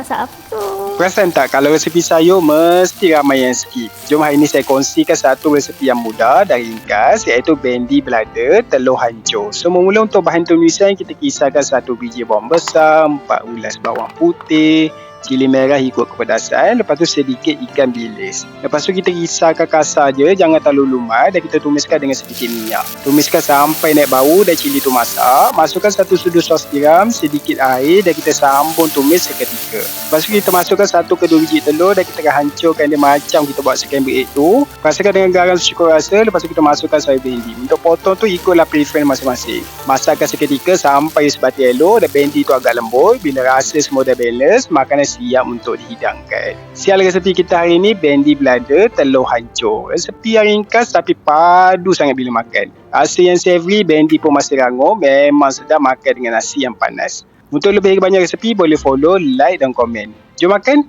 masak apa tu? Perasan tak kalau resepi sayur mesti ramai yang skip. Jom hari ini saya kongsikan satu resepi yang mudah dan ringkas iaitu bendi belada telur hancur. So mula untuk bahan tumisan kita kisarkan 1 biji bawang besar, 4 ulas bawang putih, cili merah ikut kepedasan, lepas tu sedikit ikan bilis. Lepas tu kita kisarkan kasar je, jangan terlalu lumat dan kita tumiskan dengan sedikit minyak. Tumiskan sampai naik bau dan cili tu masak. Masukkan 1 sudu sos tiram, sedikit air dan kita sambung tumis seketika. Lepas tu kita masukkan 1 ke 2 biji telur dan kita akan hancurkan dia macam kita buat scrambled egg tu. Rasakan dengan garam secukup rasa, lepas tu kita masukkan sayur bendi. Untuk potong tu ikutlah preference masing-masing. Masakkan seketika sampai sebati elok dan bendi tu agak lembut. Bila rasa semua dah balance, makanan siap untuk dihidangkan. Sial resepi kita hari ini bendi belada telur hancur. Resepi yang ringkas tapi padu sangat bila makan. Rasa yang savory, bendi pun masih rangup. Memang sedap makan dengan nasi yang panas. Untuk lebih banyak resepi boleh follow, like dan komen. Jom makan.